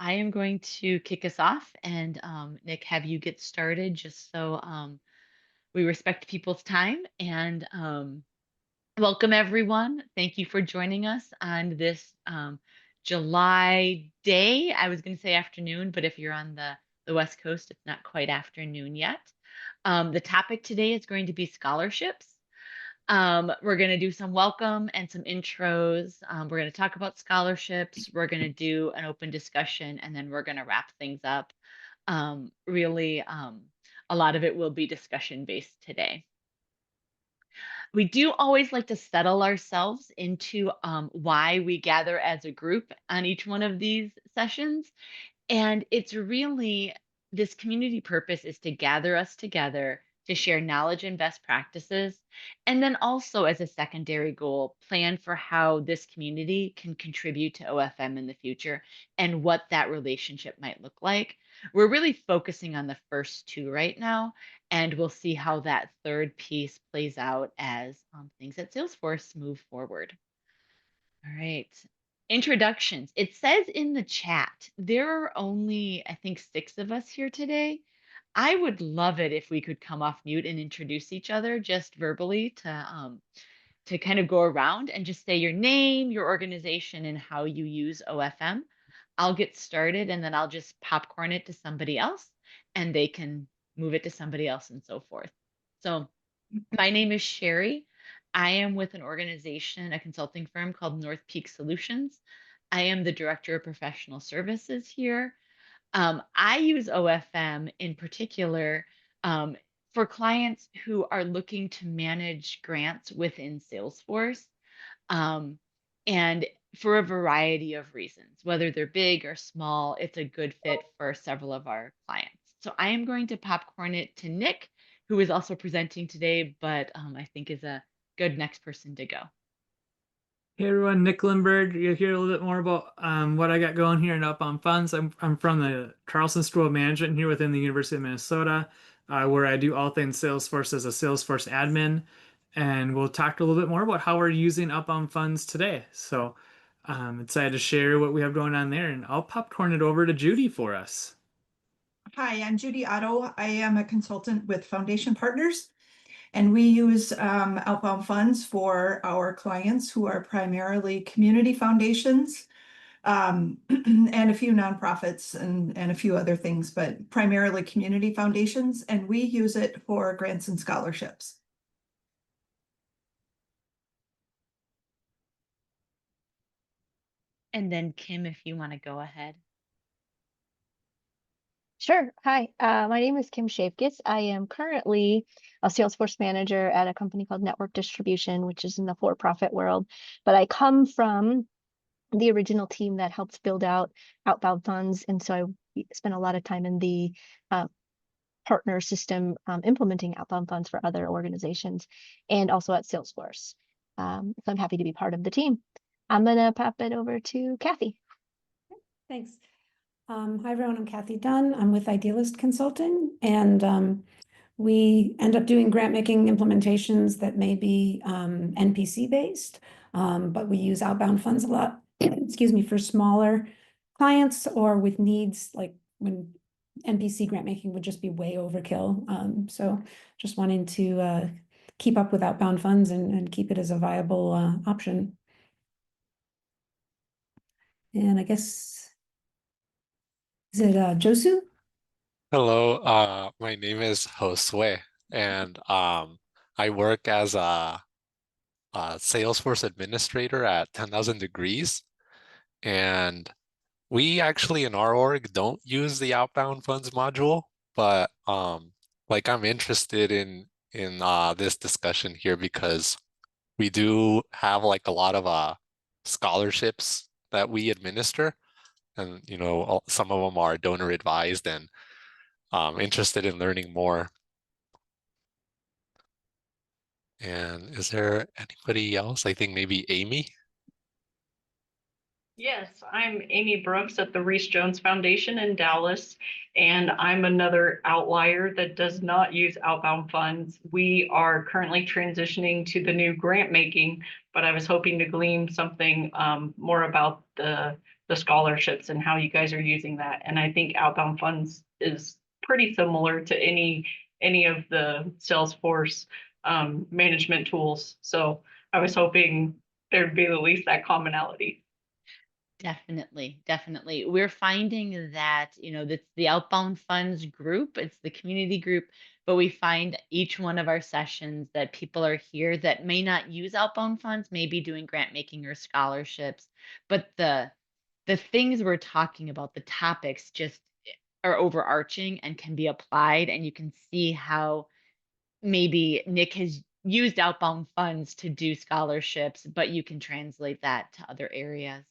I am going to kick us off and Nick, have you get started just so we respect people's time and welcome everyone. Thank you for joining us on this July day. I was going to say afternoon, but if you're on the West Coast, it's not quite afternoon yet. The topic today is going to be scholarships. We're going to do some welcome and some intros. We're going to talk about scholarships. We're going to do an open discussion, and then we're going to wrap things up. Really, a lot of it will be discussion based today. We do always like to settle ourselves into why we gather as a group on each one of these sessions. And it's really this community purpose is to gather us together to share knowledge and best practices. And then also, as a secondary goal, plan for how this community can contribute to OFM in the future and what that relationship might look like. We're really focusing on the first two right now, and we'll see how that third piece plays out as things at Salesforce move forward. All right. Introductions. It says in the chat, there are only, I think, 6 of us here today. I would love it if we could come off mute and introduce each other just verbally to kind of go around and just say your name, your organization, and how you use OFM. I'll get started and then I'll just popcorn it to somebody else and they can move it to somebody else and so forth. So my name is Sherry. I am with an organization, a consulting firm called North Peak Solutions. I am the Director of Professional Services here. I use OFM in particular for clients who are looking to manage grants within Salesforce. And for a variety of reasons, whether they're big or small, it's a good fit for several of our clients. So I am going to popcorn it to Nick, who is also presenting today, but I think is a good next person to go. Hey everyone, Nick Lindberg. You'll hear a little bit more about what I got going here in Outbound Funds. I'm from the Carlson School of Management here within the University of Minnesota, where I do all things Salesforce as a Salesforce admin. And we'll talk a little bit more about how we're using Outbound Funds today. So I'm excited to share what we have going on there, and I'll popcorn it over to Judy for us. Hi, I'm Judy Otto. I am a consultant with Foundation Partners, and we use Outbound Funds for our clients who are primarily community foundations, and a few nonprofits and a few other things, but primarily community foundations, and we use it for grants and scholarships. And then Kim, if you want to go ahead. Sure. Hi, my name is Kim Shapkis. I am currently a Salesforce manager at a company called Network Distribution, which is in the for-profit world. But I come from the original team that helped build out Outbound Funds. And so I spent a lot of time in the partner system implementing Outbound Funds for other organizations and also at Salesforce. So I'm happy to be part of the team. I'm going to pop it over to Kathy. Thanks. Hi, everyone. I'm Kathy Dunn. I'm with Idealist Consulting, and we end up doing grant-making implementations that may be NPC-based, but we use Outbound Funds a lot, excuse me, for smaller clients or with needs like when NPC grant-making would just be way overkill. So just wanting to keep up with Outbound Funds and keep it as a viable option. And I guess... Is it Josu? Hello, my name is Josue, and I work as a Salesforce administrator at 10,000 Degrees. And we actually in our org don't use the Outbound Funds module, but like I'm interested in this discussion here because we do have like a lot of scholarships that we administer. And some of them are donor advised, and interested in learning more. And is there anybody else? I think maybe Amy. Yes, I'm Amy Brooks at the Reese Jones Foundation in Dallas, and I'm another outlier that does not use Outbound Funds. We are currently transitioning to the new grant making, but I was hoping to glean something more about the the scholarships and how you guys are using that. And I think Outbound Funds is pretty similar to any of the Salesforce management tools. So I was hoping there'd be at least that commonality. Definitely, definitely. We're finding that, that's the Outbound Funds group, it's the community group, but we find each one of our sessions that people are here that may not use Outbound Funds, maybe doing grant making or scholarships, but the things we're talking about, the topics just are overarching and can be applied, and you can see how maybe Nick has used Outbound Funds to do scholarships, but you can translate that to other areas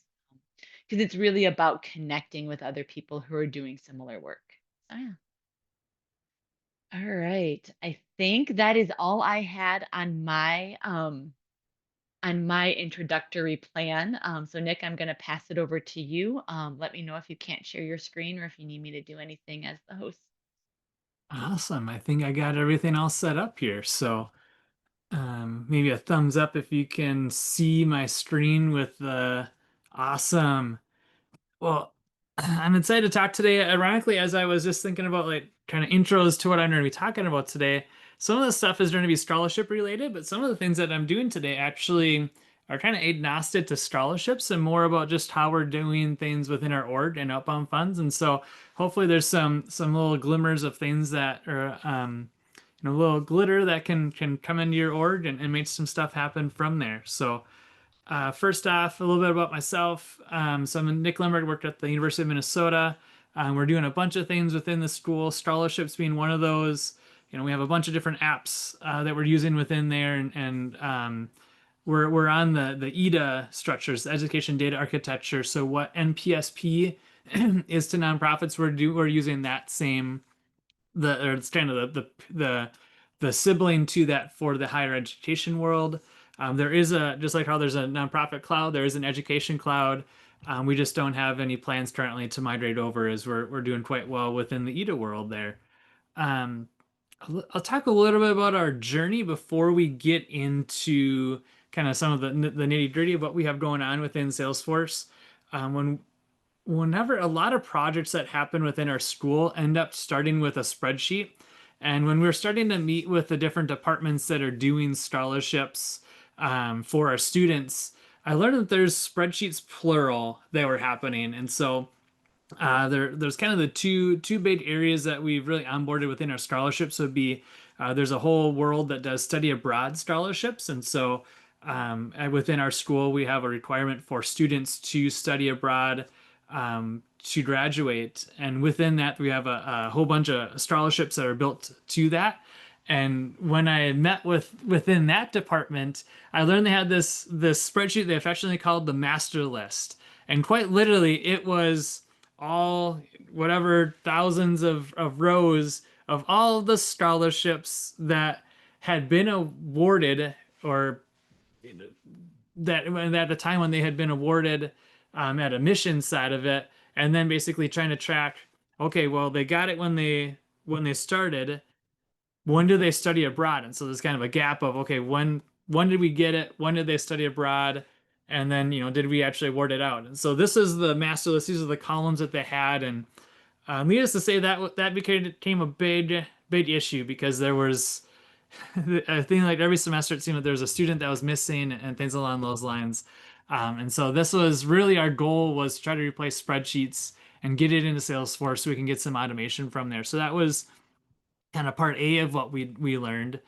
because it's really about connecting with other people who are doing similar work. So yeah. All right. I think that is all I had on my introductory plan. So Nick, I'm going to pass it over to you. Let me know if you can't share your screen or if you need me to do anything as the host. Awesome. I think I got everything all set up here. So maybe a thumbs up if you can see my screen with the awesome. Well, I'm excited to talk today. Ironically, as I was just thinking about like kind of intros to what I'm going to be talking about today, some of the stuff is going to be scholarship related, but some of the things that I'm doing today actually are kind of agnostic to scholarships and more about just how we're doing things within our org and Outbound Funds. And so hopefully there's some little glimmers of things that are a little glitter that can come into your org and make some stuff happen from there. So first off, a little bit about myself. So I'm Nick Limberg, worked at the University of Minnesota. We're doing a bunch of things within the school, scholarships being one of those. We have a bunch of different apps that we're using within there, and we're on the EDA structures, the Education Data Architecture. So what NPSP is to nonprofits, we're using that same or it's kind of the sibling to that for the higher education world. There is just like how there's a nonprofit cloud, there is an education cloud. We just don't have any plans currently to migrate over, as we're doing quite well within the EDA world there. I'll talk a little bit about our journey before we get into kind of some of the nitty gritty of what we have going on within Salesforce. Whenever a lot of projects that happen within our school end up starting with a spreadsheet. And when we're starting to meet with the different departments that are doing scholarships for our students, I learned that there's spreadsheets plural that were happening. And so there's kind of the two big areas that we've really onboarded within our scholarships would be there's a whole world that does study abroad scholarships. And so within our school, we have a requirement for students to study abroad to graduate. And within that, we have a whole bunch of scholarships that are built to that. And when I met within that department, I learned they had this spreadsheet they affectionately called the master list. And quite literally, it was all whatever thousands of rows of all the scholarships that had been awarded, or that at the time when they had been awarded at a mission side of it, and then basically trying to track, okay, well, they got it when they started. When do they study abroad? And so there's kind of a gap of, okay, when did we get it? When did they study abroad? And then, did we actually award it out? And so this is the master list. These are the columns that they had. And needless to say, that became a big issue, because there was, I think like every semester it seemed like there was a student that was missing and things along those lines. And so this was really our goal, was to try to replace spreadsheets and get it into Salesforce so we can get some automation from there. So that was kind of part A of what we learned.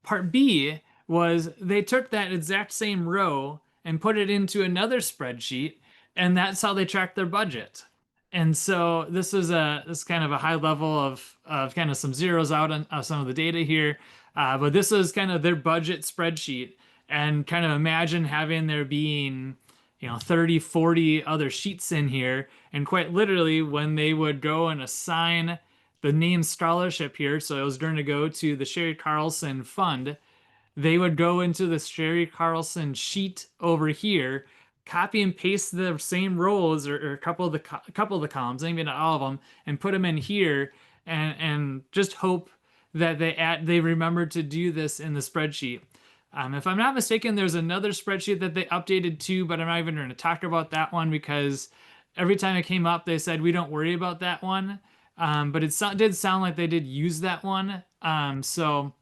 Part B was they took that exact same row and put it into another spreadsheet, and that's how they tracked their budget. And so this is kind of a high level of kind of some zeros out on some of the data here, but this is kind of their budget spreadsheet. And kind of imagine having there being 30, 40 other sheets in here, and quite literally when they would go and assign the name scholarship here, so it was going to go to the Sherry Carlson Fund, they would go into the Sherry Carlson sheet over here, copy and paste the same rows or a couple of the columns, maybe not all of them, and put them in here, and just hope that they remembered to do this in the spreadsheet. If I'm not mistaken, there's another spreadsheet that they updated too, but I'm not even going to talk about that one because every time it came up, they said, we don't worry about that one. But did sound like they did use that one. So,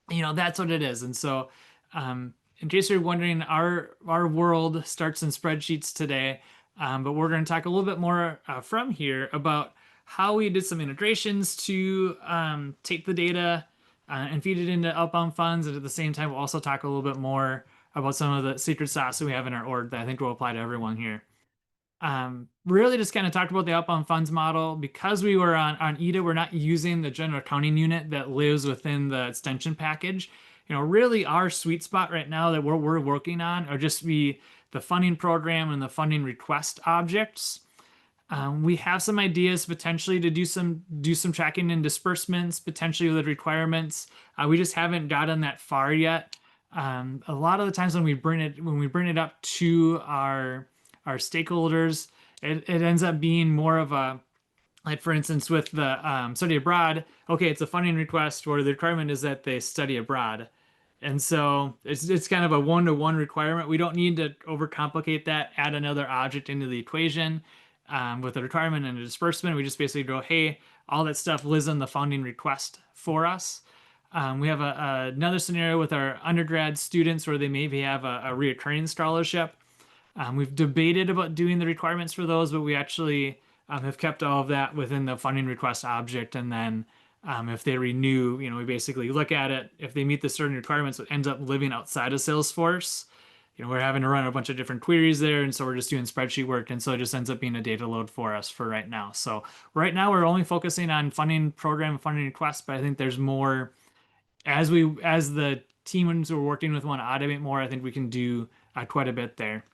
that's what it is. And so, in case you're wondering, our world starts in spreadsheets today. But we're going to talk a little bit more from here about how we did some integrations to take the data and feed it into outbound funds. And at the same time, we'll also talk a little bit more about some of the secret sauce that we have in our org that I think will apply to everyone here. Really just kind of talked about the outbound funds model. Because we were on EDA, we're not using the general accounting unit that lives within the extension package. Really our sweet spot right now that we're working on are just the funding program and the funding request objects. We have some ideas potentially to do some tracking and disbursements, potentially with requirements. We just haven't gotten that far yet. A lot of the times when we bring it up to our stakeholders, it ends up being more of a, like for instance with the study abroad. Okay, it's a funding request where the requirement is that they study abroad. And so it's kind of a one-to-one requirement. We don't need to overcomplicate that, add another object into the equation with a requirement and a disbursement. We just basically go, hey, all that stuff lives in the funding request for us. We have another scenario with our undergrad students where they maybe have a reoccurring scholarship. We've debated about doing the requirements for those, but we actually have kept all of that within the funding request object. And then if they renew, we basically look at it. If they meet the certain requirements, it ends up living outside of Salesforce. We're having to run a bunch of different queries there. And so we're just doing spreadsheet work. And so it just ends up being a data load for us for right now. So right now we're only focusing on funding program and funding requests, but I think there's more as the teams we're working with want to automate more. I think we can do quite a bit there.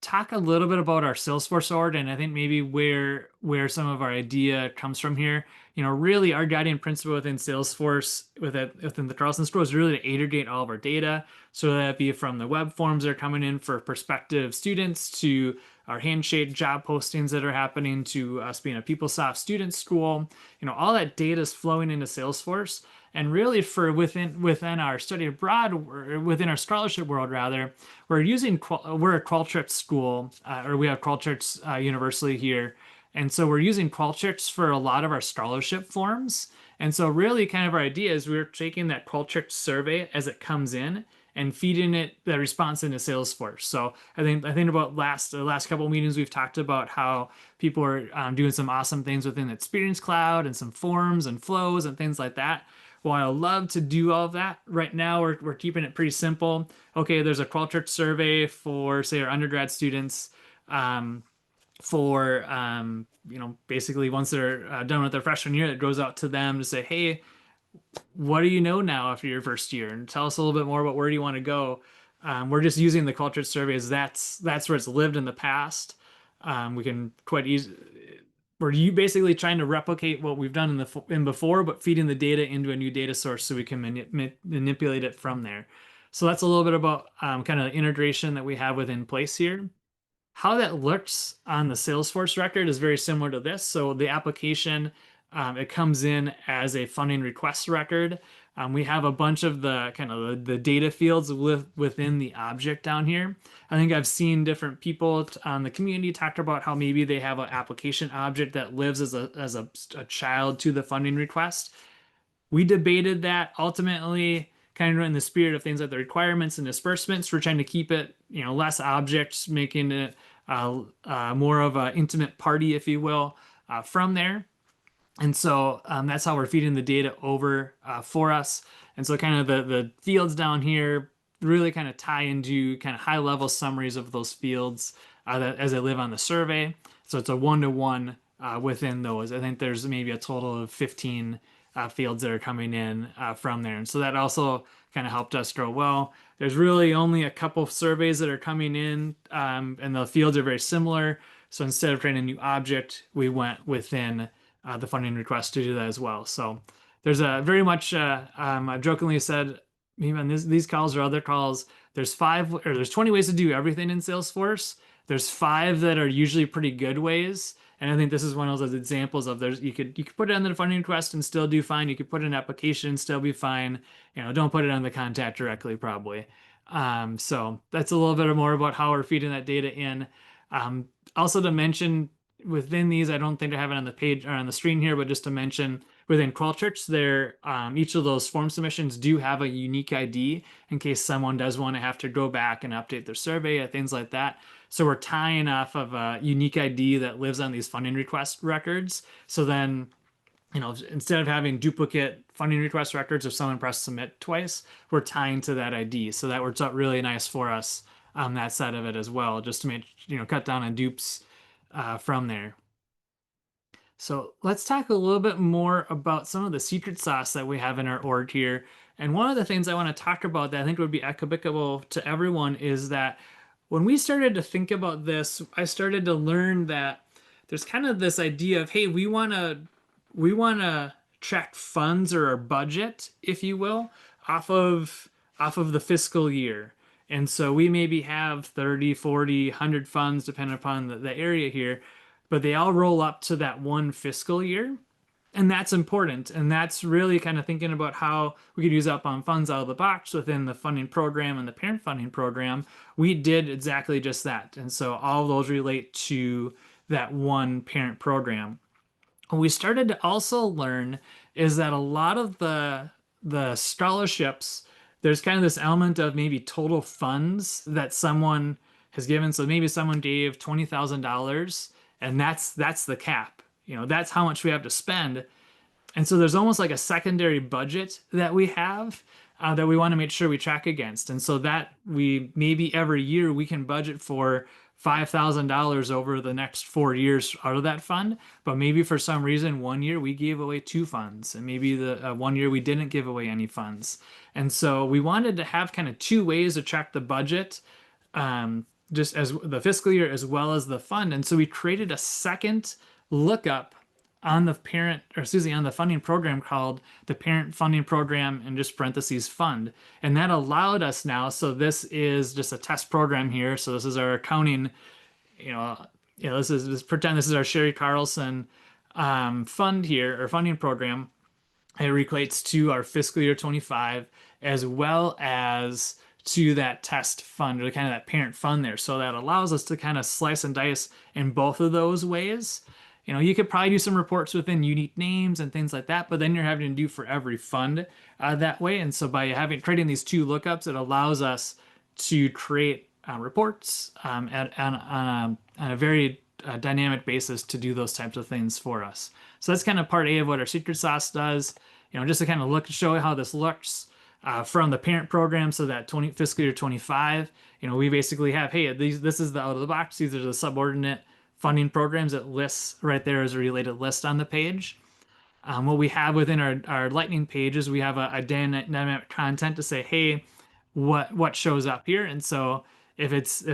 Talk a little bit about our Salesforce org, and I think maybe where some of our idea comes from here. Really our guiding principle within Salesforce within the Carlson School is really to aggregate all of our data, so that be from the web forms that are coming in for prospective students to our handshake job postings that are happening to us being a PeopleSoft student school. All that data is flowing into Salesforce. And really for within our study abroad, within our scholarship world rather, we're a Qualtrics school, or we have Qualtrics University here. And so we're using Qualtrics for a lot of our scholarship forms. And so really kind of our idea is we're taking that Qualtrics survey as it comes in and feeding it the response into Salesforce. So I think about the last couple of meetings we've talked about how people are doing some awesome things within Experience Cloud and some forms and flows and things like that. Well, I love to do all of that. Right now, we're keeping it pretty simple. Okay, there's a Qualtrics survey for, say, our undergrad students basically once they're done with their freshman year, it goes out to them to say, hey, what do you know now after your first year? And tell us a little bit more about where do you want to go. We're just using the Qualtrics surveys. That's where it's lived in the past. We can quite easily... We're basically trying to replicate what we've done in before, but feeding the data into a new data source so we can manipulate it from there. So that's a little bit about kind of the integration that we have within place here. How that looks on the Salesforce record is very similar to this. So the application, it comes in as a funding request record. We have a bunch of the kind of the data fields within the object down here. I think I've seen different people on the community talk about how maybe they have an application object that lives as a child to the funding request. We debated that ultimately kind of in the spirit of things like the requirements and disbursements. We're trying to keep it, less objects, making it more of an intimate party, if you will, from there. And so that's how we're feeding the data over for us. And so kind of the fields down here really kind of tie into kind of high level summaries of those fields as they live on the survey. So it's a one-to-one within those. I think there's maybe a total of 15 fields that are coming in from there. And so that also kind of helped us grow well. There's really only a couple of surveys that are coming in and the fields are very similar. So instead of creating a new object, we went within the funding request to do that as well. So there's a very much, I've jokingly said, maybe on these calls or other calls, there's 20 ways to do everything in Salesforce. There's 5 that are usually pretty good ways. And I think this is one of those examples of you could put it on the funding request and still do fine. You could put it in an application and still be fine. Don't put it on the contact directly, probably. So that's a little bit more about how we're feeding that data in. Also to mention within these, I don't think I have it on the page or on the screen here, but just to mention within Qualtrics, there each of those form submissions do have a unique ID in case someone does want to have to go back and update their survey or things like that. So we're tying off of a unique ID that lives on these funding request records. So then, instead of having duplicate funding request records, if someone pressed submit twice, we're tying to that ID. So that works out really nice for us on that side of it as well, just to make, cut down on dupes from there. So let's talk a little bit more about some of the secret sauce that we have in our org here. And one of the things I want to talk about that I think would be applicable to everyone is that when we started to think about this, I started to learn that there's kind of this idea of, hey, we want to track funds or our budget, if you will, off of the fiscal year. And so we maybe have 30, 40, 100 funds, depending upon the area here, but they all roll up to that one fiscal year. And that's important. And that's really kind of thinking about how we could use Outbound Funds out of the box within the funding program and the parent funding program. We did exactly just that. And so all of those relate to that one parent program. What we started to also learn is that a lot of the scholarships, there's kind of this element of maybe total funds that someone has given. So maybe someone gave $20,000 and that's the cap. That's how much we have to spend. And so there's almost like a secondary budget that we have that we want to make sure we track against. And so that we maybe every year we can budget for $5,000 over the next 4 years out of that fund. But maybe for some reason, one year we gave away 2 funds, and maybe the one year we didn't give away any funds. And so we wanted to have kind of 2 ways to track the budget, just as the fiscal year as well as the fund. And so we created a second lookup on the on the funding program called the parent funding program and just parentheses fund. And that allowed us now, so this is just a test program here. So this is our accounting, pretend this is our Sherry Carlson fund here, or funding program. It relates to our fiscal year 25 as well as to that test fund, or kind of that parent fund there. So that allows us to kind of slice and dice in both of those ways. You could probably do some reports within unique names and things like that, but then you're having to do for every fund that way. And so by creating these 2 lookups, it allows us to create reports on a very dynamic basis to do those types of things for us. So that's kind of part A of what our secret sauce does. Just to kind of show how this looks from the parent program. So that fiscal year 25, we basically have, hey, this is the out of the box. These are the subordinate funding programs. It lists right there as a related list on the page. What we have within our Lightning pages, we have a dynamic content to say, hey, what shows up here? And so if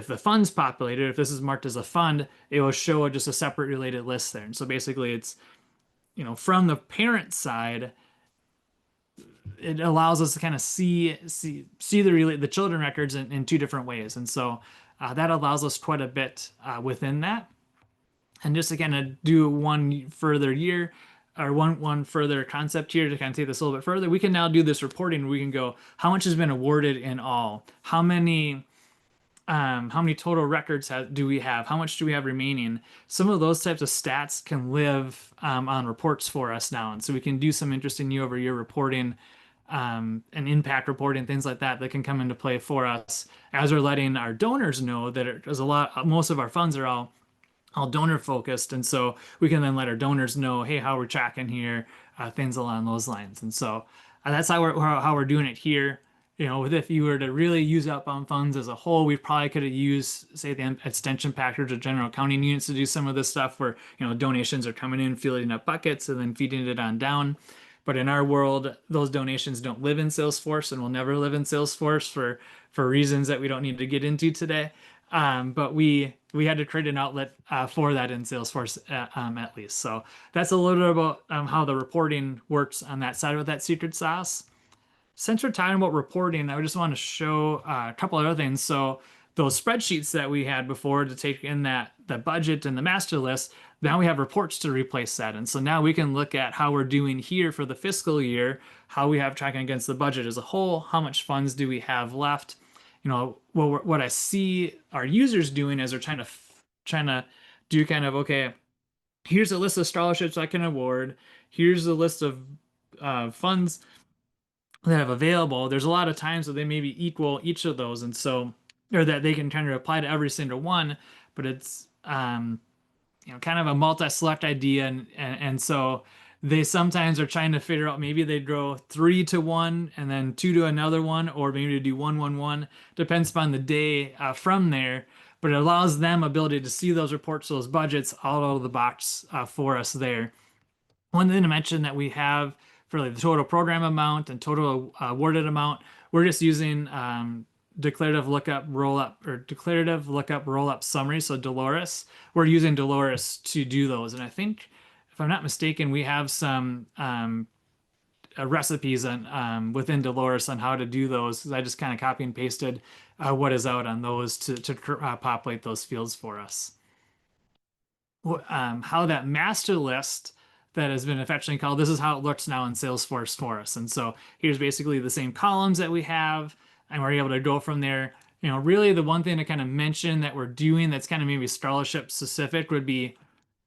the fund's populated, if this is marked as a fund, it will show just a separate related list there. And so basically it's, from the parent side, it allows us to kind of see the children records in 2 different ways. And so that allows us quite a bit within that. And just to kind of do one further year, or one further concept here to kind of take this a little bit further, we can now do this reporting. We can go, how much has been awarded in all? How many total records do we have? How much do we have remaining? Some of those types of stats can live on reports for us now. And so we can do some interesting year-over-year reporting and impact reporting, things like that can come into play for us as we're letting our donors know that there's most of our funds are all donor focused. And so we can then let our donors know, hey, how we're tracking here, things along those lines. And so that's how we're doing it here. If you were to really use Outbound Funds as a whole, we probably could have used, say, the extension package or general accounting units to do some of this stuff where, donations are coming in, filling up buckets, and then feeding it on down. But in our world, those donations don't live in Salesforce and will never live in Salesforce for reasons that we don't need to get into today. But we had to create an outlet for that in Salesforce at least. So that's a little bit about how the reporting works on that side with that secret sauce. Since we're talking about reporting, I just want to show a couple other things. So those spreadsheets that we had before to take in the budget and the master list, now we have reports to replace that. And so now we can look at how we're doing here for the fiscal year, how we have tracking against the budget as a whole, how much funds do we have left. What I see our users doing as they're trying to trying to do kind of, okay, here's a list of scholarships I can award. Here's a list of funds that have available. There's a lot of times that they maybe equal each of those, and so, or that they can kind of apply to every single one, but it's kind of a multi-select idea, and so they sometimes are trying to figure out, maybe they go 3 to 1 and then 2 to another one, or maybe to do 1 1 1, depends upon the day from there. But it allows them ability to see those reports, those budgets all out of the box for us there. One thing to mention that we have for like the total program amount and total awarded amount, we're just using declarative lookup roll up summary. So Dolores, we're using Dolores to do those. And I think, if I'm not mistaken, we have some recipes within Dolores on how to do those, because I just kind of copy and pasted what is out on those to populate those fields for us. How that master list that has been affectionately called, this is how it looks now in Salesforce for us. And so here's basically the same columns that we have, and we're able to go from there. Really the one thing to kind of mention that we're doing that's kind of maybe scholarship specific would be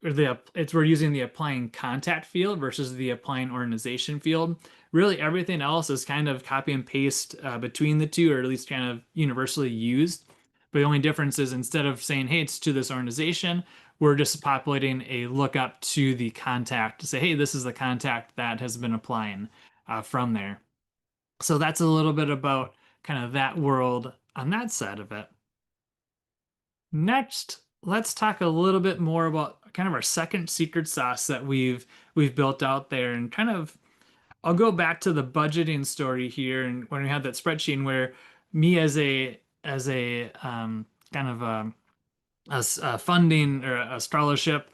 we're using the applying contact field versus the applying organization field. Really everything else is kind of copy and paste between the two, or at least kind of universally used. But the only difference is, instead of saying, hey, it's to this organization, we're just populating a lookup to the contact to say, hey, this is the contact that has been applying from there. So that's a little bit about kind of that world on that side of it. Next, let's talk a little bit more about kind of our second secret sauce that we've built out there, and kind of, I'll go back to the budgeting story here, and when we had that spreadsheet where me as a kind of a funding or a scholarship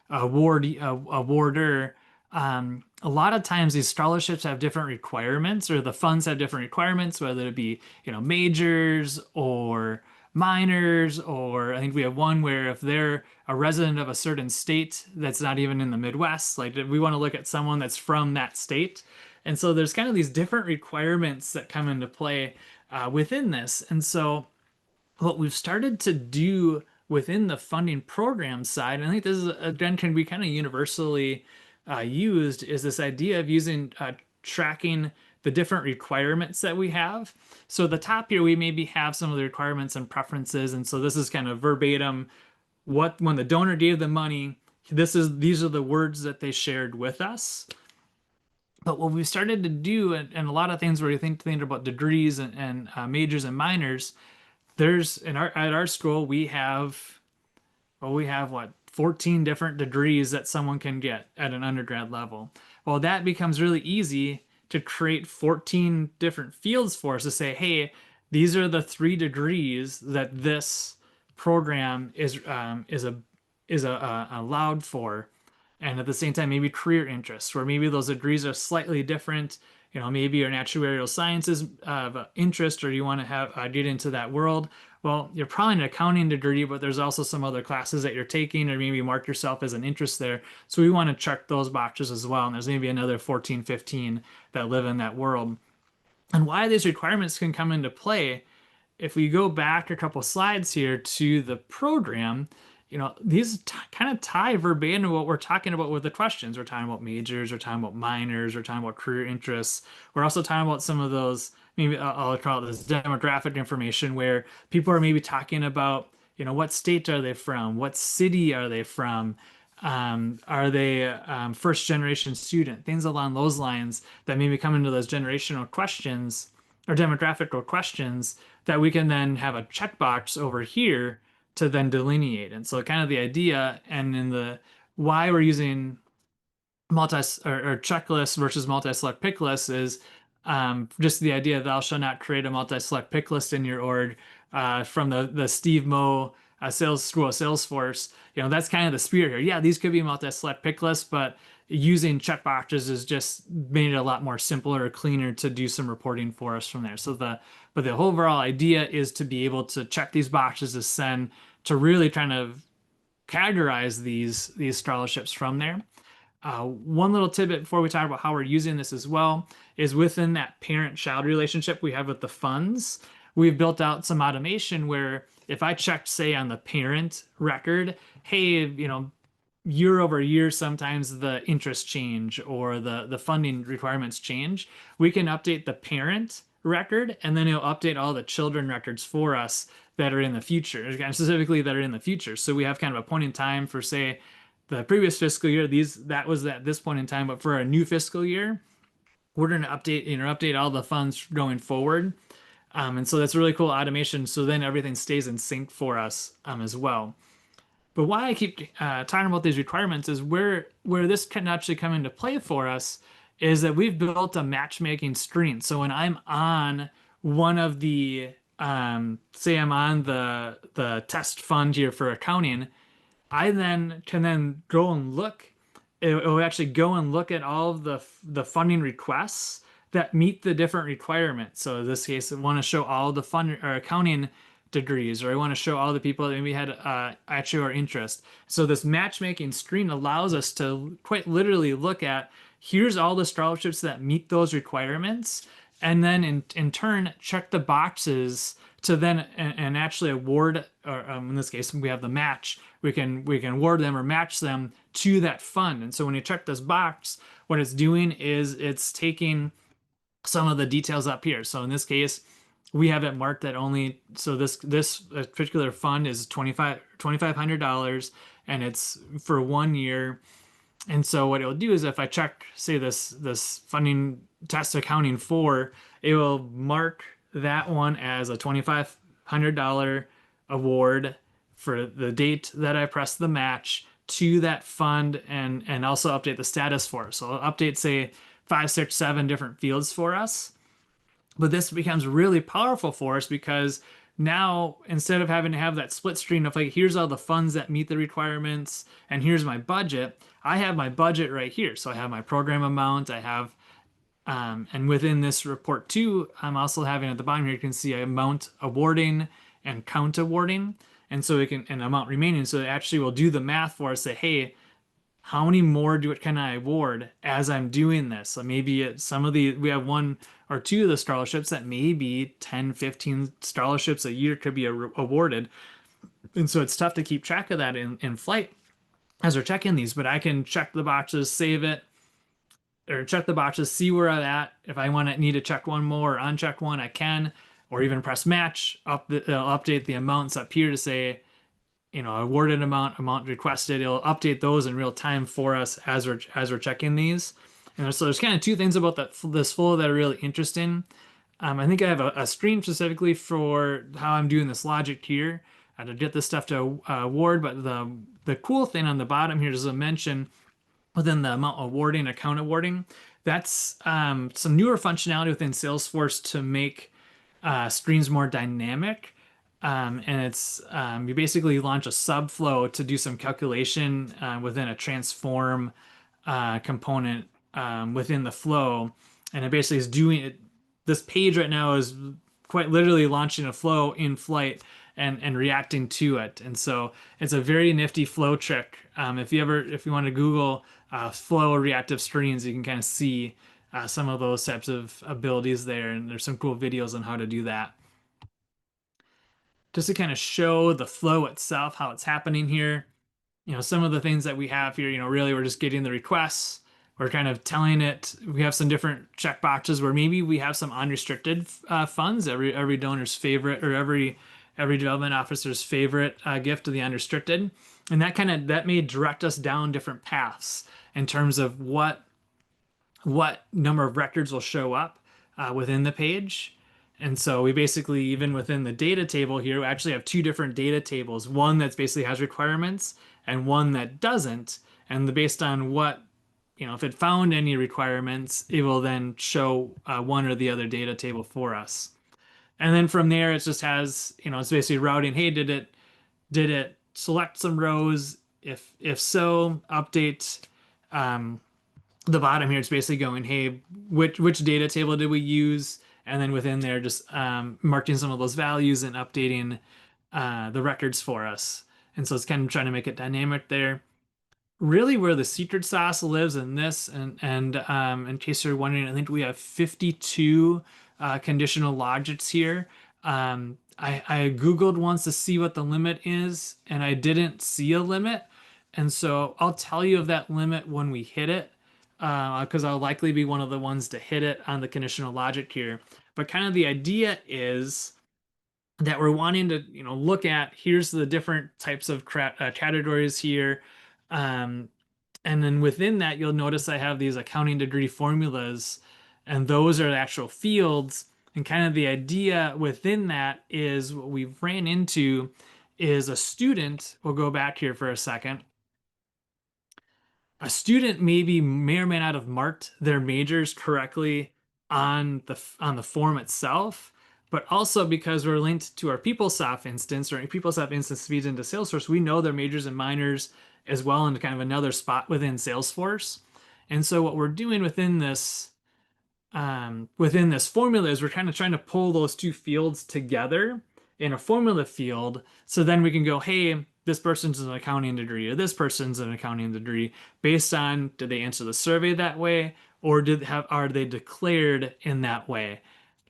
awarder, a lot of times these scholarships have different requirements, or the funds have different requirements, whether it be majors or minors, or I think we have one where if they're a resident of a certain state that's not even in the Midwest, like we want to look at someone that's from that state. And so there's kind of these different requirements that come into play within this. And so what we've started to do within the funding program side, and I think this is, again, can be kind of universally used, is this idea of using tracking the different requirements that we have. So at the top here, we maybe have some of the requirements and preferences. And so this is kind of verbatim when the donor gave the money, these are the words that they shared with us. But what we started to do, and a lot of things where you think about degrees and majors and minors, at our school we have 14 different degrees that someone can get at an undergrad level. Well, that becomes really easy to create 14 different fields for us to say, hey, these are the 3 degrees that this program is allowed for. And at the same time, maybe career interests, where maybe those degrees are slightly different. Maybe your actuarial sciences of interest, or you want to get into that world. Well, you're probably an accounting degree, but there's also some other classes that you're taking, or maybe mark yourself as an interest there. So we want to check those boxes as well. And there's maybe another 14, 15 that live in that world. And why these requirements can come into play, if we go back a couple slides here to the program, these kind of tie verbatim to what we're talking about with the questions. We're talking about majors, we're talking about minors, we're talking about career interests. We're also talking about some of those, maybe I'll call it this demographic information, where people are maybe talking about, what state are they from? What city are they from? Are they first generation student? Things along those lines that maybe come into those generational questions or demographic questions that we can then have a checkbox over here to then delineate. And so kind of the idea, and in the why we're using checklist versus multi-select pick lists, is just the idea, thou shalt not create a multi-select pick list in your org, from the Steve Moe sales school of Salesforce. That's kind of the spirit here. Yeah, these could be multi-select pick lists, but using checkboxes has just made it a lot more simpler or cleaner to do some reporting for us from there. But the overall idea is to be able to check these boxes to really trying to categorize these scholarships from there. One little tidbit before we talk about how we're using this as well is within that parent-child relationship we have with the funds, we've built out some automation where if I checked, say, on the parent record, hey, year over year, sometimes the interest change or the funding requirements change, we can update the parent record and then it'll update all the children records for us that are in the future, and specifically that are in the future. So we have kind of a point in time for, say, the previous fiscal year, that was at this point in time, but for a new fiscal year, we're going to update all the funds going forward. And so that's really cool automation. So then everything stays in sync for us as well. But why I keep talking about these requirements is where this can actually come into play for us is that we've built a matchmaking screen. So when I'm on one of the say I'm on the test fund here for accounting, I then can then go and look. It'll actually go and look at all of the funding requests that meet the different requirements. So in this case, I want to show all the fund or accounting degrees, or I want to show all the people that maybe had actually our interest. So this matchmaking screen allows us to quite literally look at here's all the scholarships that meet those requirements, and then in turn check the boxes to then and actually award, or in this case we have the match. We can award them or match them to that fund. And so when you check this box, what it's doing is it's taking some of the details up here. So in this case, we have it marked that only, so this particular fund is $2,500 and it's for 1 year. And so what it'll do is if I check, say, this funding test accounting 4, it will mark that one as a $2,500 award for the date that I press the match to that fund, and also update the status for it. So I'll update, say, 5, 6, 7 different fields for us. But this becomes really powerful for us because now instead of having to have that split screen of like, here's all the funds that meet the requirements and here's my budget, I have my budget right here. So I have my program amount, I have, and within this report too, I'm also having at the bottom here, you can see amount awarding and count awarding. And so we can, and amount remaining. So it actually will do the math for us, say, hey, how many more can I award as I'm doing this? So maybe some of we have 1 or 2 of the scholarships that maybe 10, 15 scholarships a year could be awarded. And so it's tough to keep track of that in flight as we're checking these, but I can check the boxes, save it, or check the boxes, see where I'm at. If I need to check one more or uncheck one, I can, or even press match, update the amounts up here to say, awarded amount requested. It'll update those in real time for us as we're checking these. And so there's kind of 2 things about this flow that are really interesting. I think I have a screen specifically for how I'm doing this logic here to get this stuff to award. But the cool thing on the bottom here is a mention within the amount awarding, account awarding. That's some newer functionality within Salesforce to make screens more dynamic. And it's you basically launch a subflow to do some calculation within a transform component within the flow, and it basically is doing it. This page right now is quite literally launching a flow in flight and reacting to it, and so it's a very nifty flow trick. If you want to Google flow reactive screens, you can kind of see some of those types of abilities there, and there's some cool videos on how to do that. Just to kind of show the flow itself, how it's happening here. Some of the things that we have here, really we're just getting the requests. We're kind of telling it, we have some different check boxes where maybe we have some unrestricted funds, every donor's favorite, or every development officer's favorite gift of the unrestricted. And that may direct us down different paths in terms of what number of records will show up within the page. And so we basically, even within the data table here, we actually have 2 different data tables. One that's basically has requirements and one that doesn't. And based on what, if it found any requirements, it will then show one or the other data table for us. And then from there, it just has, it's basically routing, hey, did it select some rows? If so, update. The bottom here, it's basically going, hey, which data table did we use? And then within there, just marking some of those values and updating the records for us. And so it's kind of trying to make it dynamic there. Really where the secret sauce lives in this, and in case you're wondering, I think we have 52 conditional logics here. I Googled once to see what the limit is, and I didn't see a limit. And so I'll tell you of that limit when we hit it, because I'll likely be one of the ones to hit it on the conditional logic here. But kind of the idea is that we're wanting to, look at, here's the different types of categories here. And then within that, you'll notice I have these accounting degree formulas, and those are the actual fields. And kind of the idea within that is what we've ran into is a student, we'll go back here for a second. A student may or may not have marked their majors correctly on the form itself, but also because we're linked to our PeopleSoft instance, or PeopleSoft instance feeds into Salesforce, we know their majors and minors as well in kind of another spot within Salesforce. And so what we're doing within this formula is we're kind of trying to pull those two fields together in a formula field. So then we can go, hey, this person's an accounting degree, or this person's an accounting degree, based on, did they answer the survey that way, or are they declared in that way?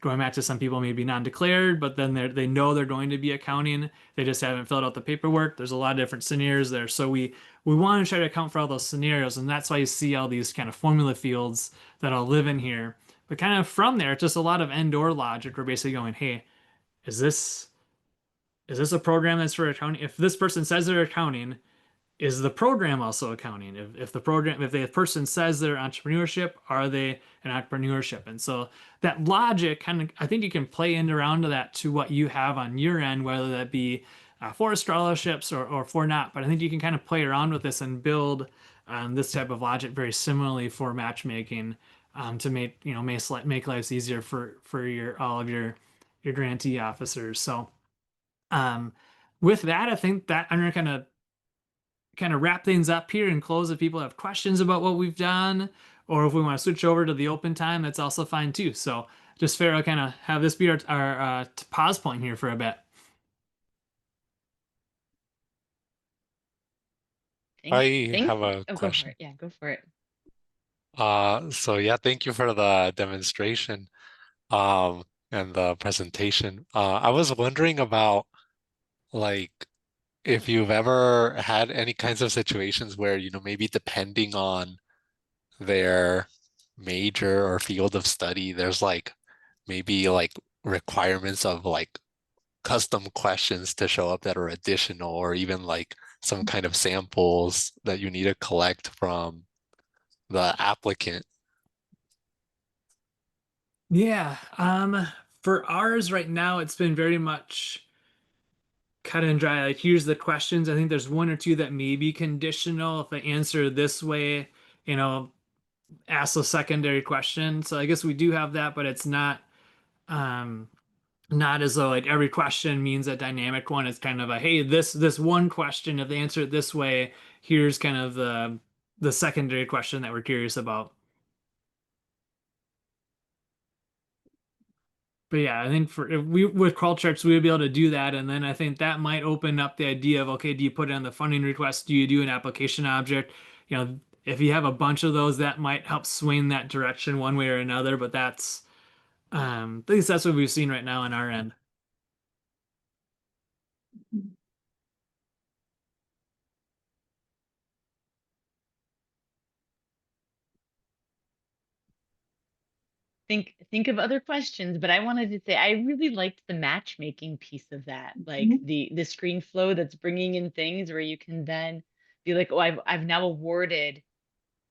Going back to some people maybe non-declared, but then they know they're going to be accounting. They just haven't filled out the paperwork. There's a lot of different scenarios there. So we want to try to account for all those scenarios, and that's why you see all these kind of formula fields that all live in here. But kind of from there, it's just a lot of and/or logic. We're basically going, hey, is this a program that's for accounting? If this person says they're accounting, is the program also accounting? If the person says they're entrepreneurship, are they an entrepreneurship? And so that logic kind of, I think you can play in around to that to what you have on your end, whether that be for scholarships or for not. But I think you can kind of play around with this and build this type of logic very similarly for matchmaking, to make lives easier for all of your grantee officers. So with that, I think that I'm gonna kind of wrap things up here and close. If people have questions about what we've done, or if we want to switch over to the open time, that's also fine too. So just fair, I'll kind of have this be our pause point here for a bit. I have a Oh, go for question. it. Yeah, go for it. So yeah, thank you for the demonstration and the presentation. I was wondering about, like, if you've ever had any kinds of situations where, maybe depending on their major or field of study, there's maybe requirements of custom questions to show up that are additional, or even some kind of samples that you need to collect from the applicant. Yeah. For ours right now, it's been very much cut and dry. Like, here's the questions. I think there's one or two that may be conditional. If they answer this way, ask a secondary question. So I guess we do have that, but it's um not as though like every question means a dynamic one. It's kind of a, hey, this one question, if they answer it this way, here's kind of the secondary question that we're curious about. But yeah, I think if we with crawl charts we would be able to do that, and then I think that might open up the idea of, okay, do you put it on the funding request? Do you do an application object? If you have a bunch of those, that might help swing that direction one way or another. But that's at least that's what we've seen right now on our end. Think of other questions, but I wanted to say I really liked the matchmaking piece of that, like the screen flow that's bringing in things where you can then be like, oh, I've now awarded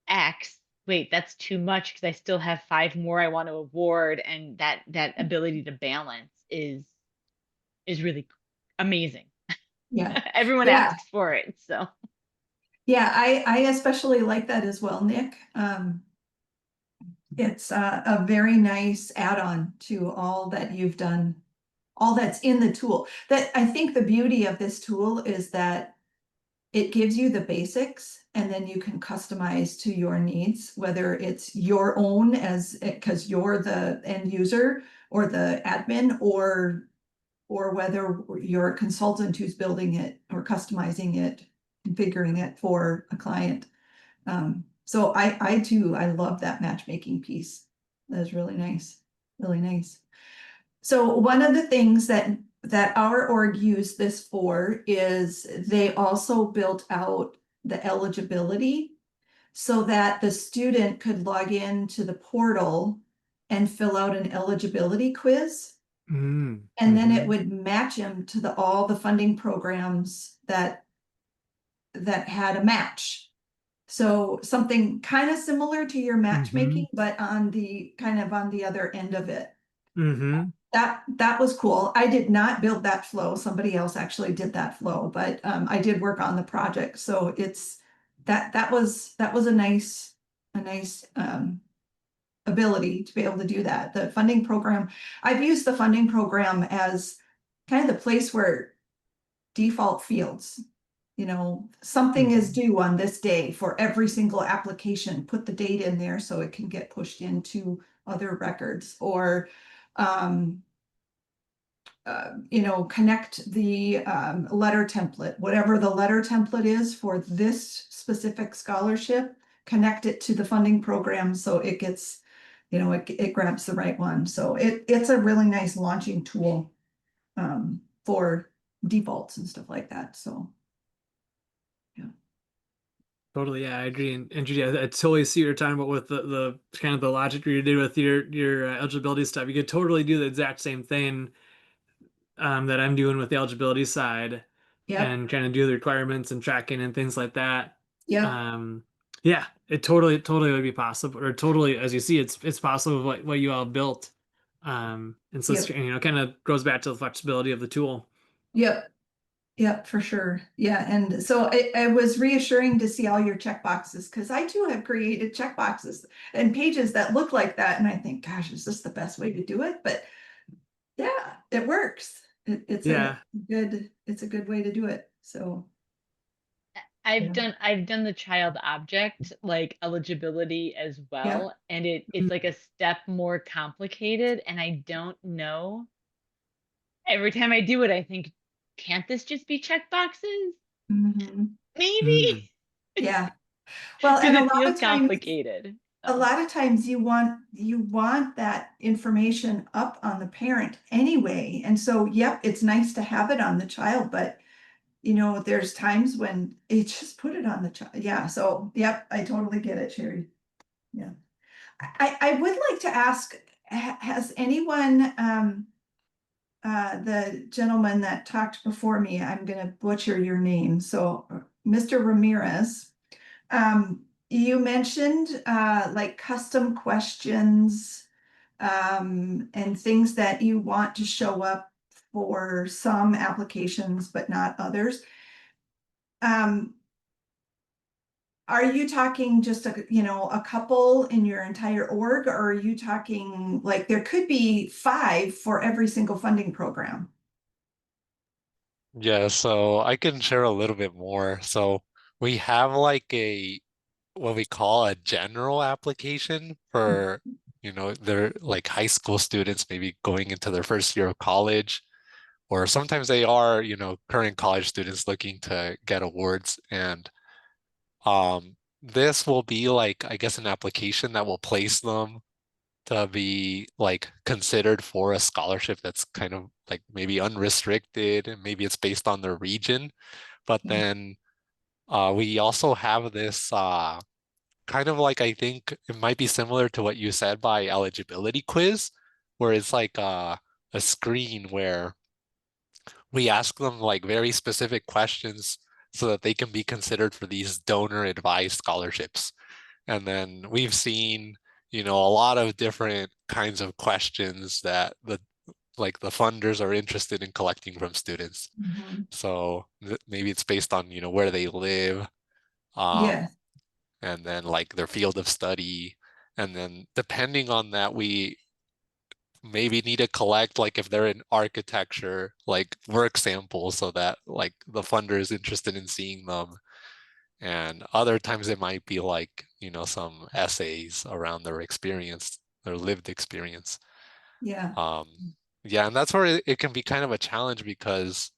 X. Wait, that's too much because I still have 5 more I want to award, and that ability to balance is really amazing. Yeah. Everyone Yeah. asks for it, so. Yeah, I especially like that as well, Nick. It's a very nice add-on to all that you've done, all that's in the tool. That I think the beauty of this tool is that it gives you the basics, and then you can customize to your needs, whether it's your own because you're the end user or the admin, or whether you're a consultant who's building it or customizing it, configuring it for a client. So I too, I love that matchmaking piece. That is really nice, really nice. So one of the things that our org used this for is they also built out the eligibility so that the student could log in to the portal and fill out an eligibility quiz. Mm, And then it mhm, would match them to all the funding programs that had a match. So something kind of similar to your matchmaking, mhm, but on the kind of on the other end of it. mhm. That was cool. I did not build that flow. Somebody else actually did that flow, but I did work on the project. So it's that was a nice ability to be able to do that. The funding program, I've used the funding program as kind of the place where default fields. You know, something is Mhm. due on this day for every single application. Put the date in there so it can get pushed into other records, or you know, connect the letter template, whatever the letter template is for this specific scholarship, connect it to the funding program so it gets, you know, it grabs the right one. So it's a really nice launching tool for defaults and stuff like that. So yeah. Totally, yeah, I agree. And Judy, I totally see what you're talking about with the kind of the logic you did with your eligibility stuff. You could totally do the exact same thing that I'm doing with the eligibility side, Yep. and kind of do the requirements and tracking and things like that. Yep. Um, yeah, it totally would be possible, or totally, as you see, it's possible with what you all built. And so it's, Yep. you know, kind of goes back to the flexibility of the tool. Yep. Yep, for sure. Yeah. And so it was reassuring to see all your check boxes, because I too have created check boxes and pages that look like that. And I think, gosh, is this the best way to do it? But yeah, it works. Yeah. It's a good way to do it. So I've yeah. done the child object like eligibility as Yeah. well, and it's like a step more complicated, and I don't know. Every time I do it, I think, can't this just be check boxes? Mhm. Maybe Mm. Yeah. Well, because and it feels complicated. a So lot of times you want that information up on the parent anyway. And so, yep, it's nice to have it on the child, but you know, there's times when it just put it on the child. Yeah. So, yep, I totally get it, Sherry. Yeah. I would like to ask, has anyone, the gentleman that talked before me, I'm going to butcher your name. So, Mr. Ramirez, you mentioned like custom questions and things that you want to show up for some applications, but not others. Um, are you talking just you know, a couple in your entire org, or are you talking like there could be 5 for every single funding program? Yeah, so I can share a little bit more. So we have like a what we call a general application for, you know, they're like high school students maybe going into their first year of college, or sometimes they are, you know, current college students looking to get awards. And this will be like, I guess, an application that will place them to be like considered for a scholarship that's kind of like maybe unrestricted, and maybe it's based on their region. But Yeah. then we also have this kind of like, I think it might be similar to what you said by eligibility quiz, where it's like a screen where we ask them like very specific questions so that they can be considered for these donor advised scholarships. And then we've seen, you know, a lot of different kinds of questions that the funders are interested in collecting from students. Mhm. So maybe it's based on, you know, where they live, um, Yes. and then like their field of study. And then depending on that, we maybe need to collect, like if they're in architecture, like work samples so that like the funder is interested in seeing them. And other times it might be like, you know, some essays around their experience, their lived experience. Yeah. Um, yeah, and that's where it can be kind of a challenge because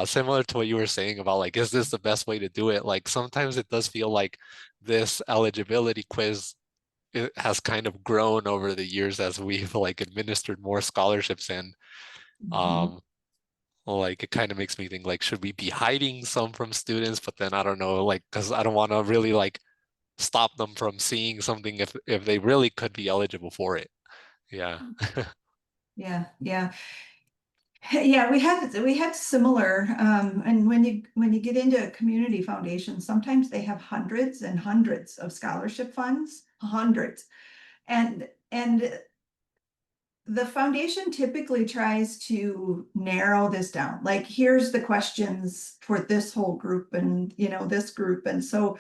similar to what you were saying about like, is this the best way to do it? Like sometimes it does feel like this eligibility quiz it has kind of grown over the years as we've like administered more scholarships in. Mhm. Like it kind of makes me think like, should we be hiding some from students? But then I don't know, like, because I don't want to really like stop them from seeing something if they really could be eligible for it. Yeah. Yeah, yeah. Yeah, we had similar, and when you get into a community foundation, sometimes they have hundreds and hundreds of scholarship funds, hundreds. And the foundation typically tries to narrow this down. Like, here's the questions for this whole group and, this group. And so,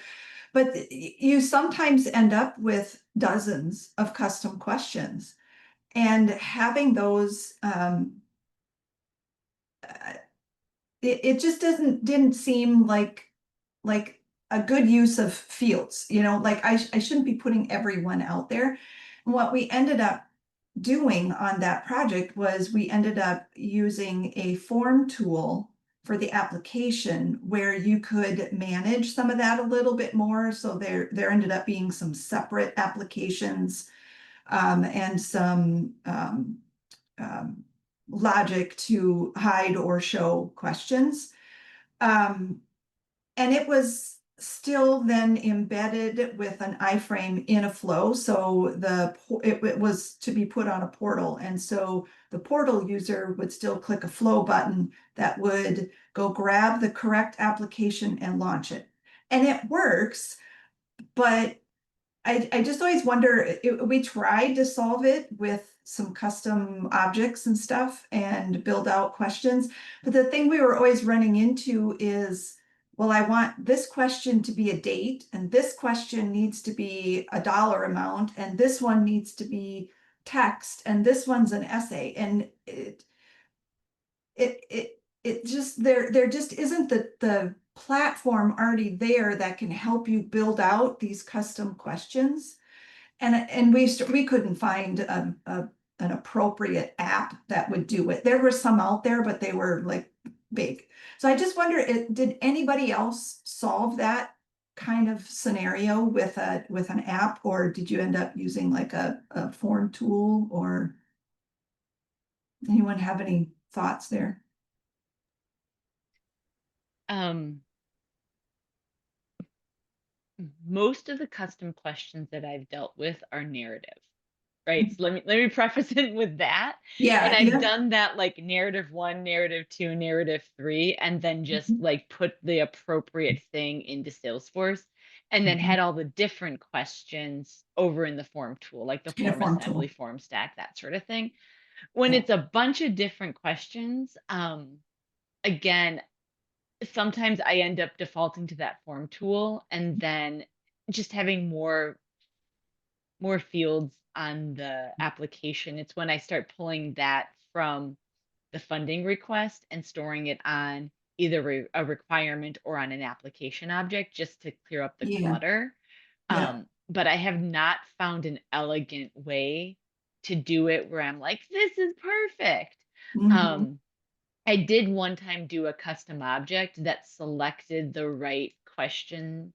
but you sometimes end up with dozens of custom questions, and having those, it just didn't seem like a good use of fields, like I shouldn't be putting everyone out there. And what we ended up doing on that project was we ended up using a form tool for the application where you could manage some of that a little bit more. So there ended up being some separate applications, and some um, logic to hide or show questions. Um, and it was still then embedded with an iframe in a flow. So it was to be put on a portal. And so the portal user would still click a flow button that would go grab the correct application and launch it. And it works, but I just always wonder, we tried to solve it with some custom objects and stuff and build out questions. But the thing we were always running into is, well, I want this question to be a date, and this question needs to be a dollar amount, and this one needs to be text, and this one's an essay. And it just, there just isn't the platform already there that can help you build out these custom questions. And we couldn't find an appropriate app that would do it. There were some out there, but they were like big. So I just wonder, did anybody else solve that kind of scenario with an app, or did you end up using like a form tool, or anyone have any thoughts there? Um, most of the custom questions that I've dealt with are narrative, right? So let me preface it with that. And Yeah, I've yeah. done that like narrative 1, narrative 2, narrative 3, and then just Mhm. like put the appropriate thing into Salesforce, and then Mhm. had all the different questions over in the form tool, like the In a form form assembly, tool. form stack, that sort of thing. When Yeah. it's a bunch of different questions, again, sometimes I end up defaulting to that form tool and then just having more fields on the application. It's when I start pulling that from the funding request and storing it on either a requirement or on an application object just to clear up the Yeah. clutter. Yeah. But I have not found an elegant way to do it where I'm like, this is perfect. Mhm. Um, I did one time do a custom object that selected the right question,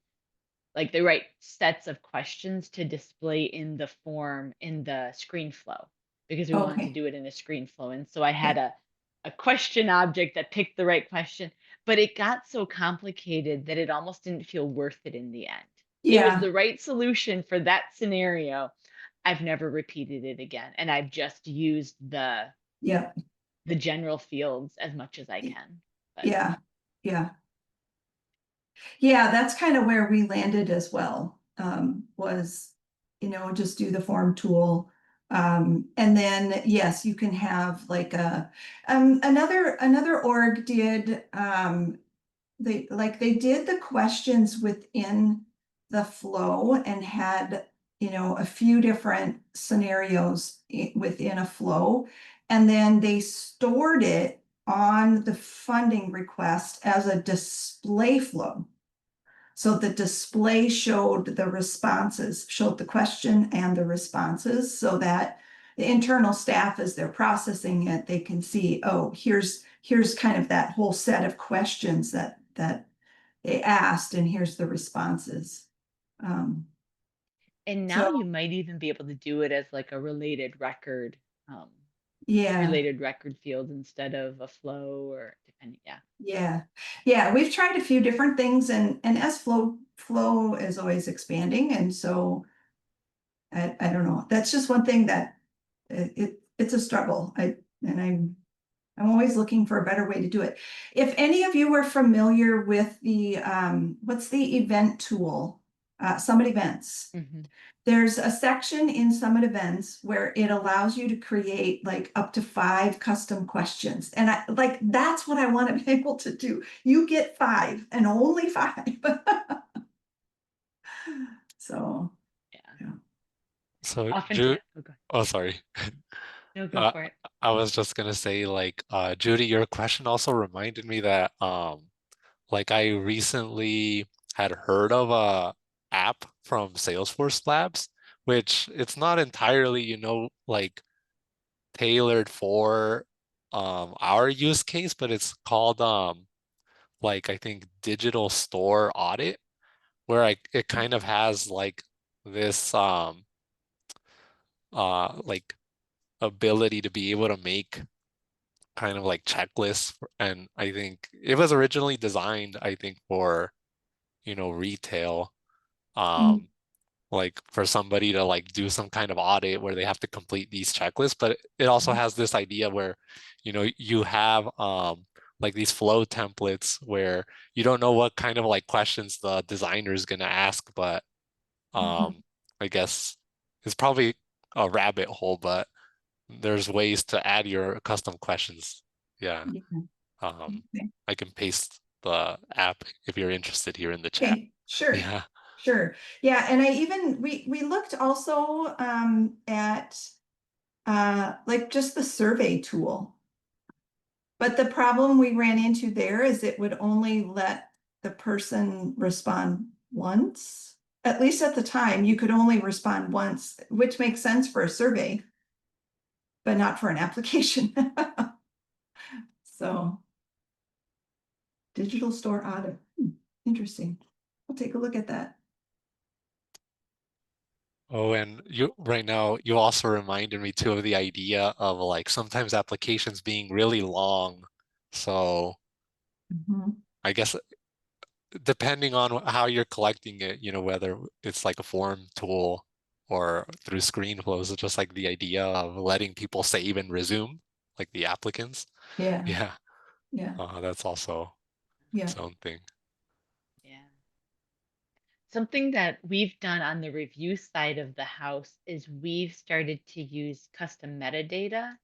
like the right sets of questions to display in the form in the screen flow, because we wanted to Okay. do it in a screen flow. And so I Yeah. had a question object that picked the right question, but it got so complicated that it almost didn't feel worth it in the end. It was Yeah. the right solution for that scenario. I've never repeated it again, and I've just used Yeah. the general fields as much as I can. But Yeah. Yeah. Yeah, that's kind of where we landed as well, was, just do the form tool. And then, yes, you can have like another org did, they did the questions within the flow and had, a few different scenarios within a flow. And then they stored it on the funding request as a display flow. So the display showed the responses, showed the question and the responses, so that the internal staff, as they're processing it, they can see, oh, here's kind of that whole set of questions that they asked, and here's the responses. Um, And now So, you might even be able to do it as like a um, yeah, related record field instead of a flow or depending. Yeah. yeah. We've tried a few different things, and as flow is always expanding, and so I don't know. That's just one thing that it's a struggle. I'm always looking for a better way to do it. If any of you were familiar with the what's the event tool? Summit Events. Mhm. There's a section in Summit Events where it allows you to create like up to 5 custom questions. And I like that's what I want to be able to do. You get 5 and only 5. So, Yeah. yeah. So Oftentimes, oh, go, oh, sorry. no, go Uh, for it. I was just gonna say, like, Judy, your question also reminded me that, like, I recently had heard of a app from Salesforce Labs, which it's not entirely, like tailored for our use case, but it's called like I think digital store audit, where it kind of has like this like ability to be able to make kind of like checklists and I think it was originally designed I think for retail Mm, um like for somebody to like do some kind of audit where they have to complete these checklists, but it also has this idea where you have like these flow templates where you don't know what kind of like questions the designer is going to ask, but mhm. I guess it's probably a rabbit hole, but there's ways to add your custom questions. Yeah. Yeah. Um, Okay. I can paste the app if you're interested here in the chat. Okay, sure, Yeah. sure. Yeah, and we looked also at like just the survey tool. But the problem we ran into there is it would only let the person respond once. At least at the time, you could only respond once, which makes sense for a survey, but not for an application. So digital store audit. Interesting. I'll take a look at that. Oh, and you right now you also reminded me too of the idea of like sometimes applications being really long. So Mhm. I guess depending on how you're collecting it, whether it's like a form tool or through screen flows, it's just like the idea of letting people save and resume, like the applicants. Yeah, Yeah, yeah, that's also yeah. its own thing. Yeah. Something that we've done on the review side of the house is we've started to use custom metadata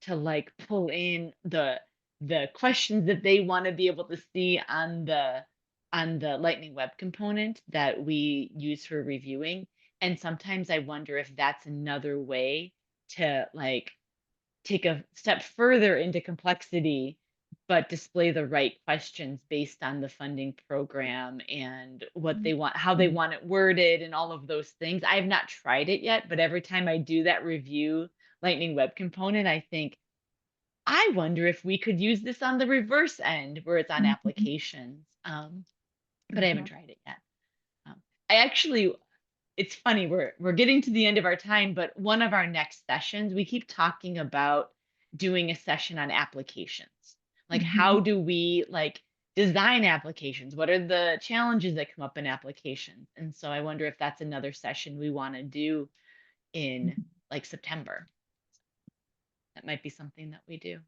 to like pull in the questions that they want to be able to see on the Lightning Web component that we use for reviewing. And sometimes I wonder if that's another way to like take a step further into complexity, but display the right questions based on the funding program and what they want, how they Mm. want it worded, and all of those things. I have not tried it yet, but every time I do that review Lightning Web component, I think, I wonder if we could use this on the reverse end where it's on Mhm. applications. But I haven't Mhm. tried it yet. I actually it's funny, we're getting to the end of our time, but one of our next sessions, we keep talking about doing a session on applications. Like how Mhm. do we like design applications? What are the challenges that come up in applications? And so I wonder if that's another session we want to do in Mhm. like September. That might be something that we do.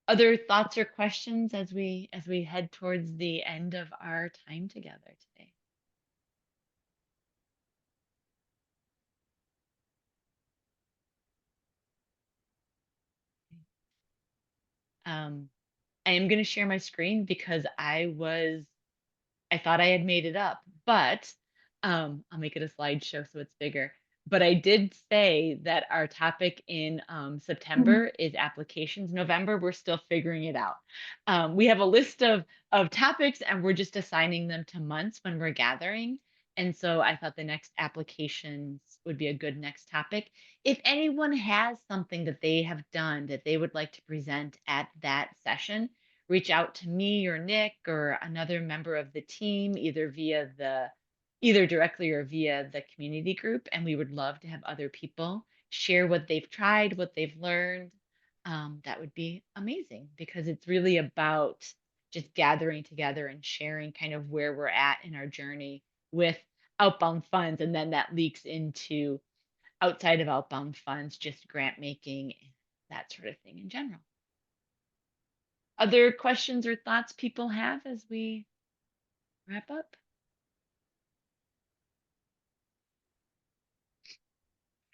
Other thoughts or questions as we head towards the end of our time together today? Um, I am going to share my screen because I thought I had made it up, but I'll make it a slideshow so it's bigger. But I did say that our topic in Mhm. September is applications. November, we're still figuring it out. We have a list of topics, and we're just assigning them to months when we're gathering. And so I thought the next applications would be a good next topic. If anyone has something that they have done that they would like to present at that session, reach out to me or Nick or another member of the team, either directly or via the community group. And we would love to have other people share what they've tried, what they've learned. That would be amazing because it's really about just gathering together and sharing kind of where we're at in our journey with outbound funds. And then that leaks into outside of outbound funds, just grant making, that sort of thing in general. Other questions or thoughts people have as we wrap up?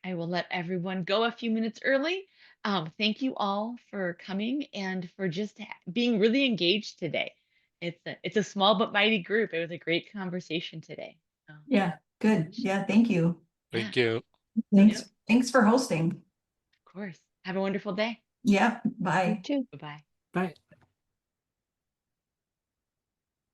I will let everyone go a few minutes early. Thank you all for coming and for just being really engaged today. It's a small but mighty group. It was a great conversation today. Yeah, good. Yeah, thank you. Yeah, Thank you. Thanks. Yep. Thanks for hosting. of course. Have a wonderful day. Yeah, You bye. too. Bye-bye. Bye.